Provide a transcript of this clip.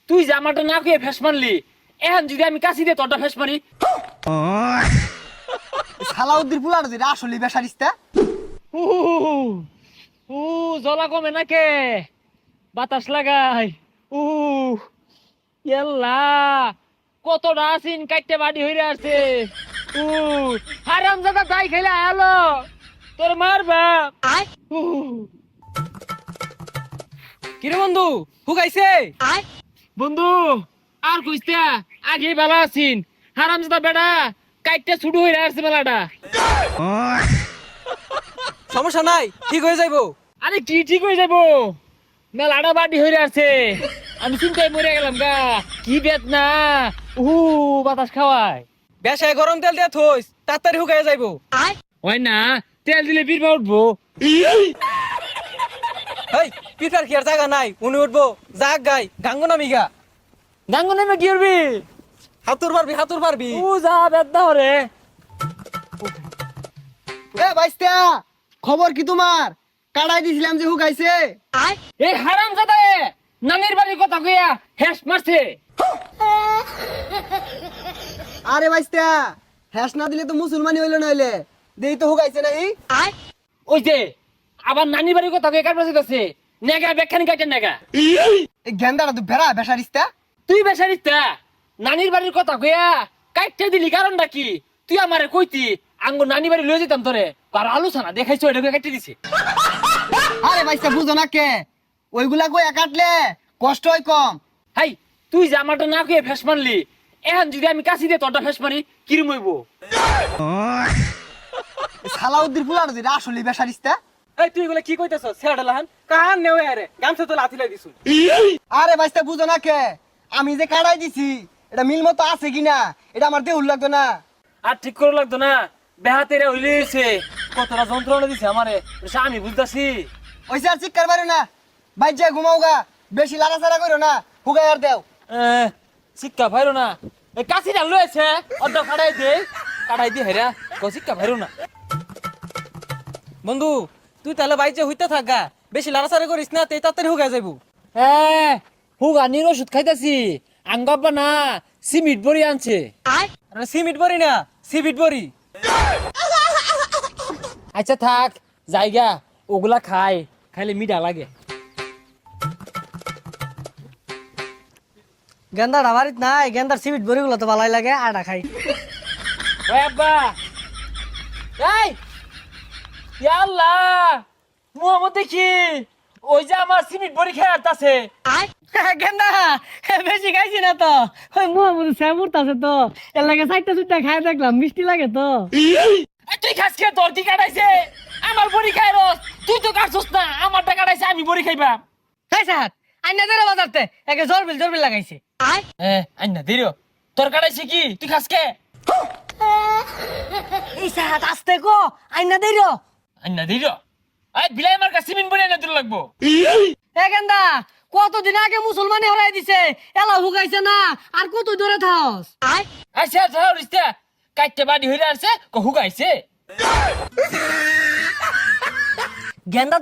তুই জামাটা না খুঁয়ে ফেস মারলি, এখন যদি আমি কাছি দিয়ে তোরটা ফেস মারি। সালাউদ্দিন পুলার যেটা আসলে বেসারিস্তা। উ উ জলা কমে না কে, বাতাস লাগাই। উ ইয়াল্লা, কতটা আসিন কাটতে বাড়ি হইরে আছে। উ হারামজাদা যাই খেলে আলো তোর মারবা। কিরে বন্ধু হুগাইছে? বন্ধু আর কইস্তা, আগে বেলা আছিন, হারামজাদা বেড়া কাটতে ছুটু হইরে আসছে বেলাটা। সমস্যা নাই, ঠিক হয়ে যাইবো। আরে কি ঠিক হয়ে যাবো, মেলাটা বাড়ি হইরে আছে, আমি চিন্তায় মরে গেলাম গা। কি বেদনা, বাতাস খাওয়ায়। বেশায় গরম তেল দিয়ে থইস, তাড়াতাড়ি হুগাই যাইবো। হয় না, তেল দিলে বীরবা উঠবো। হেই, পিঠার কি আর জায়গা নাই, উনি উঠবো। যাক গাই গাঙ্গো নামি গা। গাঙ্গ নেমে কি করবি? হাতুর পারবি, হাতুর পারবি। যা বেদনা হরে। এ বাইস্তা, খবর কি তোমার? কাটাই দিছিলাম যে হুকাইছে। এই হারাম জাদা নানির বাড়ির কথা কইয়া হেস মারছে। আরে বাইস্তা, হ্যাস না দিলে তো মুসলমানি হইলো নইলে। দেই তো হুকাইছে নাই। ওই যে আবার নানির বাড়ির কথা কইয়া কার পাশে নেগা বেখানি কাটে নেগা। এই গেন্দাটা তো বেড়া বেসারিস্তা। তুই বেসারিস্তা, নানির বাড়ির কথা কইয়া কাটতে দিলি কারণটা কি? তুই আমারে কইতি আঙ্গ নানি বাড়ি লয়ে যেতাম তোরে, আর আলোচনা দেখাইছো এটা কাটতে দিছে। আরে বাইস্তা বুঝো না কে, ওইগুলা কই কাটলে কষ্ট হয় কম। হাই, তুই যে আমারটা না কইয়া ফেস মারলি, এখন যদি আমি কাছি দিয়ে তোরটা ফেস মারি কিরম হইব? সালাউদ্দিন পুলার যেটা আসলে বেসারিস্তা। এই তুই এগুলা কি কইতেছ? ছেড়া লাহান কাহান নেও আরে গামছা তো লাথি লাই দিছু। আরে বাইস্তা বুঝো না কে, আমি যে কাটাই দিছি এটা মিল মতো আছে কিনা এটা আমার দেহুল লাগতো না। আর ঠিক করে লাগতো না, বেহাতেরা হইলেছে, কতটা যন্ত্রণা দিছে আমারে, এটা আমি বুঝতাছি। ওইসে আর চিৎকার পারো না, বাইর যায় ঘুমাও গা, বেশি লাড়াচাড়া করো না, হুগাই আর দেও। শিক্ষা ভাইরো না, এই কাছিটা লয়েছে অর্ধ কাটাই দে হেরা, শিক্ষা ভাইরো না। বন্ধু তুই তাহলে বাইজে হইতে থাক গা, বেশি লাড়াচাড়ি করিস না, তেই তাড়াতাড়ি হুগাই যাইবো। হুগানির ওষুধ খাইতাছি, আঙ্গাব্বা না সিমিট বড়ি আনছে। আরে সিমিট বড়ি না, সিবিট বড়ি। আচ্ছা থাক, জায়গা ওগুলা খাইলে মিঠা লাগে। গেন্দার বাড়িত নাই, গেন্দার সিমিট বড়িগুলো তো ভালোই লাগে, আটা খাই। ওই আব্বা, এই ইয়া আল্লাহ, মুহাম্মদ দেখি ওই যে আমার সিমিট বড়ি খেয়ে আসতাছে। গেন্দা বেশি খাইছি না তো, ওই মুহাম্মদ শ্যামুর আছে তো, এর লাগে চারটা চুটটা খাই দেখলাম, মিষ্টি লাগে তো। তুই খাস খেয়ে তোর কি কাটাইছে? আমার বড়ি খাই রস, তুই তো কাটছস না, আমারটা কাটাইছে, আমি বড়ি খাইবা। খাইছে হাত আইনা দেরে বাজারতে একে জরবিল লাগাইছে। আইনা দিরো, তোর কাটাইছে কি? তুই খাস কে? এই সাহাত আসতে গো, আইনা দেরো। আইনা দিরো, আই বিলাই আমার কাছে সিমিট বড়ি আইনা দিল লাগবো। এ গেন্দা কতদিন আগে মুসলমানি হরাই দিছে, এলা হুগাইছে না, আর কত দূরে থাকস? আচ্ছা ধরিস্তা, কাটতে বাড়ি হইরে আসছে, হুগাইছে। গেন্দা